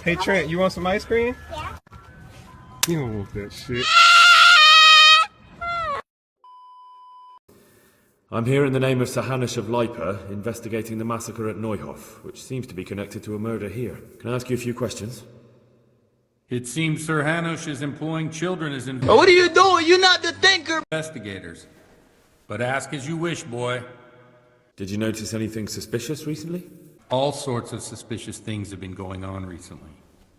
Hey Trent, you want some ice cream? Yeah. You don't want that shit. I'm here in the name of Sir Hanish of Lipa, investigating the massacre at Neuhof, which seems to be connected to a murder here. Can I ask you a few questions? It seems Sir Hanish is employing children as What are you doing? You're not the thinker! investigators. But ask as you wish, boy. Did you notice anything suspicious recently? All sorts of suspicious things have been going on recently.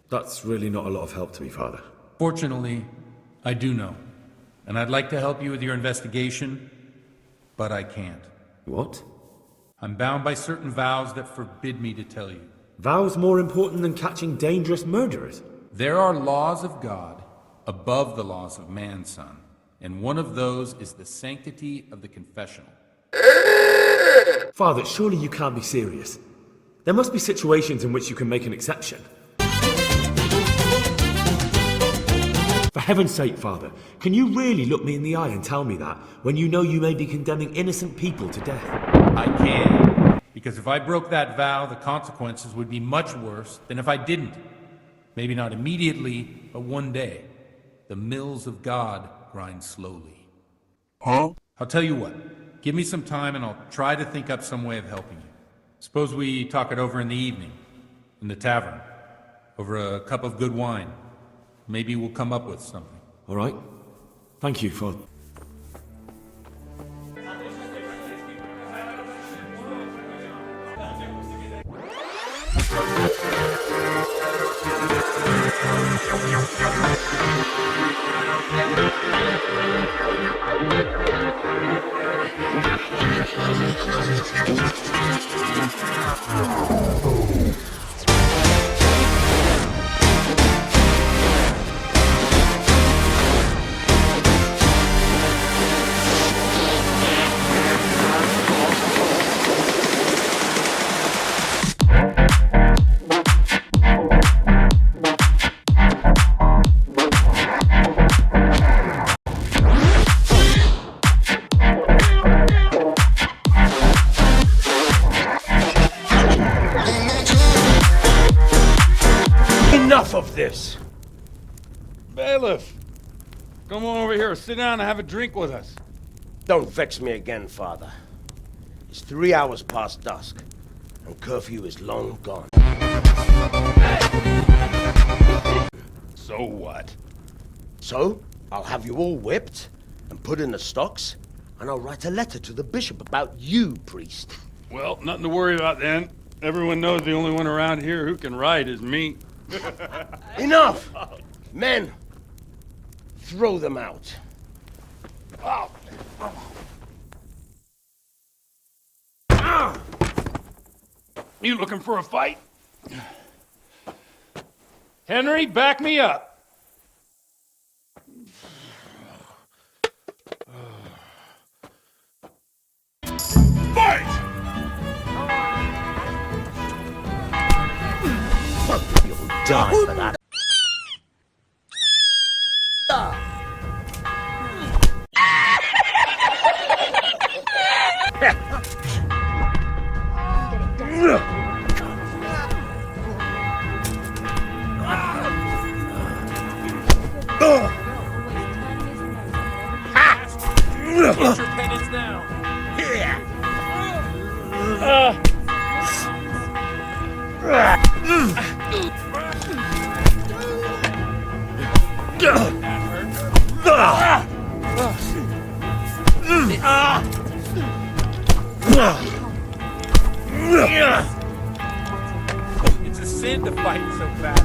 That's really not a lot of help to me, Father. Fortunately, I do know. And I'd like to help you with your investigation, but I can't. What? I'm bound by certain vows that forbid me to tell you. Vows more important than catching dangerous murderers? There are laws of God above the laws of man, son. And one of those is the sanctity of the confessional. Father, surely you can't be serious. There must be situations in which you can make an exception. For heaven's sake, Father, can you really look me in the eye and tell me that when you know you may be condemning innocent people to death? I can, because if I broke that vow, the consequences would be much worse than if I didn't. Maybe not immediately, but one day. The mills of God grind slowly. Huh? I'll tell you what, give me some time and I'll try to think up some way of helping you. Suppose we talk it over in the evening, in the tavern, over a cup of good wine. Maybe we'll come up with something. All right. Thank you for... Enough of this! Bailiff, come on over here, sit down and have a drink with us. Don't vex me again, Father. It's 3 hours past dusk, and curfew is long gone. So what? So, I'll have you all whipped, and put in the stocks, and I'll write a letter to the bishop about you, priest. Well, nothing to worry about then. Everyone knows the only one around here who can write is me. Enough! Men, throw them out. You looking for a fight? Henry, back me up. Fight! You'll die for that. Get your penance now. It's a sin to fight so fast.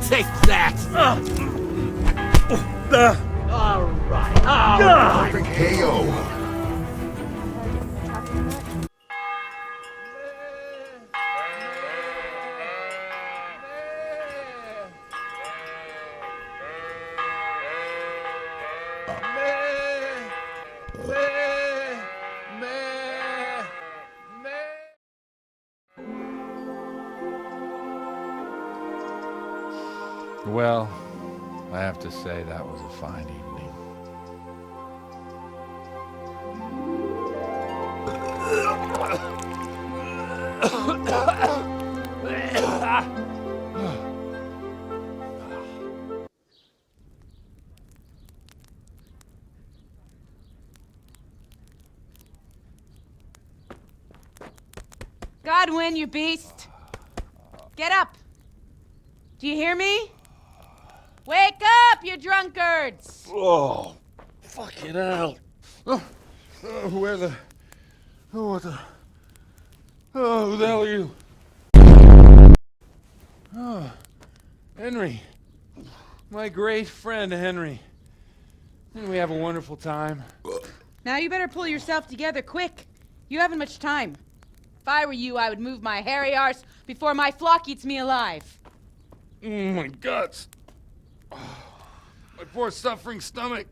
Take that! All right. Perfect KO. Well, I have to say that was a fine evening. Godwin, you beast! Get up! Do you hear me? Wake up, you drunkards! Oh, fucking hell. Where the... Oh, what the... Oh, who the hell are you? Oh, Henry. My great friend, Henry. Didn't we have a wonderful time? Now you better pull yourself together quick. You haven't much time. If I were you, I would move my hairy arse before my flock eats me alive. My guts. Oh, my poor suffering stomach.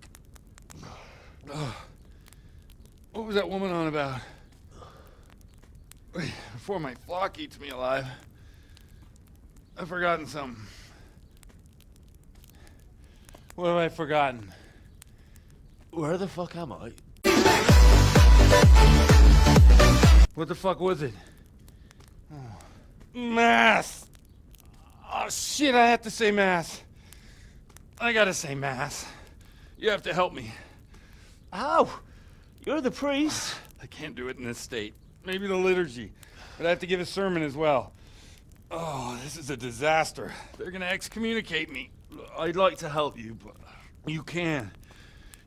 Oh, what was that woman on about? Wait, before my flock eats me alive. I've forgotten something. What have I forgotten? Where the fuck am I? What the fuck was it? Oh. Mass! Oh shit, I have to say mass. I gotta say mass. You have to help me. How? You're the priest. I can't do it in this state. Maybe the liturgy. But I have to give a sermon as well. Oh, this is a disaster. They're gonna excommunicate me. I'd like to help you, but... You can.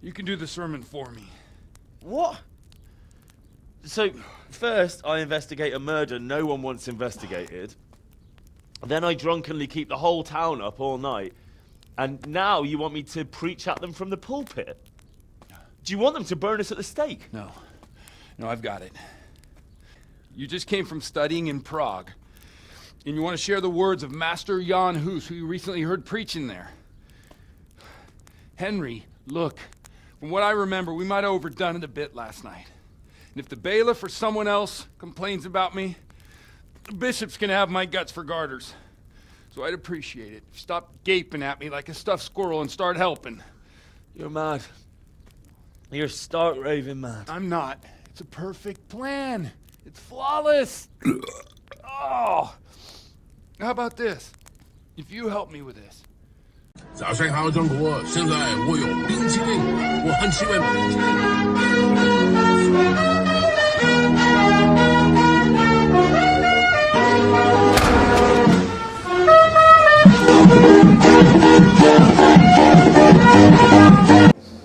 You can do the sermon for me. What? So, first I investigate a murder no one wants investigated. Then I drunkenly keep the whole town up all night. And now you want me to preach at them from the pulpit? Do you want them to burn us at the stake? No. No, I've got it. You just came from studying in Prague. And you want to share the words of Master Jan Hus, who you recently heard preaching there. Henry, look. From what I remember, we might have overdone it a bit last night. And if the bailiff or someone else complains about me, the bishop's gonna have my guts for garters. So I'd appreciate it. Stop gaping at me like a stuffed squirrel and start helping. You're mad. You're stark raving mad. I'm not. It's a perfect plan. It's flawless. Oh. How about this? If you help me with this. 早上好，中国！现在我有冰淇淋，我很喜欢冰淇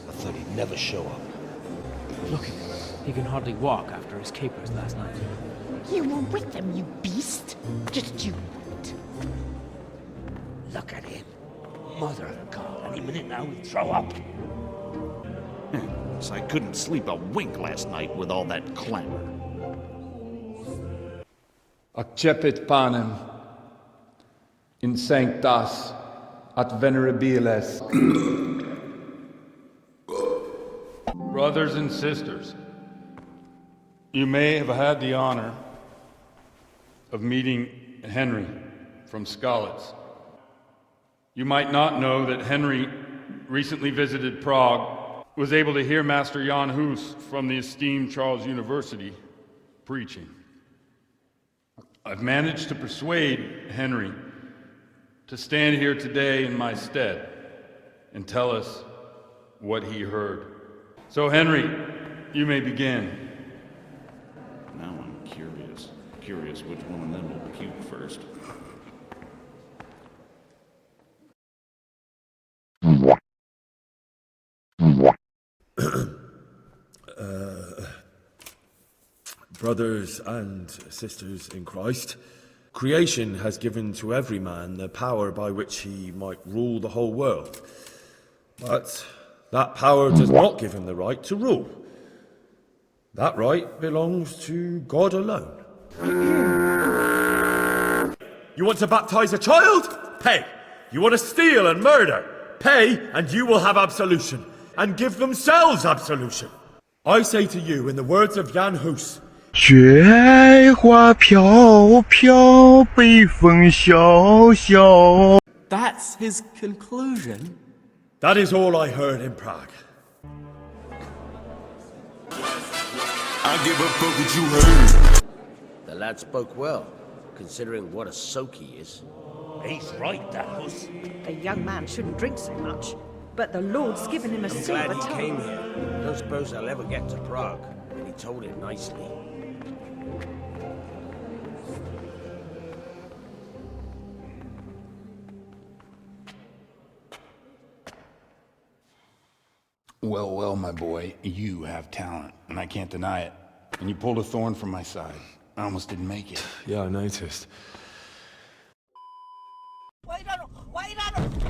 I thought he'd never show up. Look, he can hardly walk after his capers last night. You were with them, you beast. Just you wait. Look at him. Mother of God, any minute now he'll throw up. So I couldn't sleep a wink last night with all that clamor. Accepit panem in sanctas at venerabiles. Brothers and sisters, you may have had the honor of meeting Henry from Skalitz. You might not know that Henry recently visited Prague, was able to hear Master Jan Hus from the esteemed Charles University preaching. I've managed to persuade Henry to stand here today in my stead and tell us what he heard. So Henry, you may begin. Now I'm curious which one of them will puke first. Brothers and sisters in Christ, creation has given to every man the power by which he might rule the whole world. But that power does not give him the right to rule. That right belongs to God alone. You want to baptize a child? Pay. You want to steal and murder? Pay, and you will have absolution, and give themselves absolution. I say to you, in the words of Jan Hus, 雪花飘飘，北风萧萧。 That's his conclusion? that is all I heard in Prague. I give a fuck what you heard. The lad spoke well, considering what a soak he is. He's right, that was. A young man shouldn't drink so much, but the Lord's given him a I'm silver glad he tongue. came here. Don't suppose I'll ever get to Prague. And he told it nicely. Well, well, my boy, you have talent, and I can't deny it. And you pulled a thorn from my side. I almost didn't make it. Yeah, I noticed. Wait on him!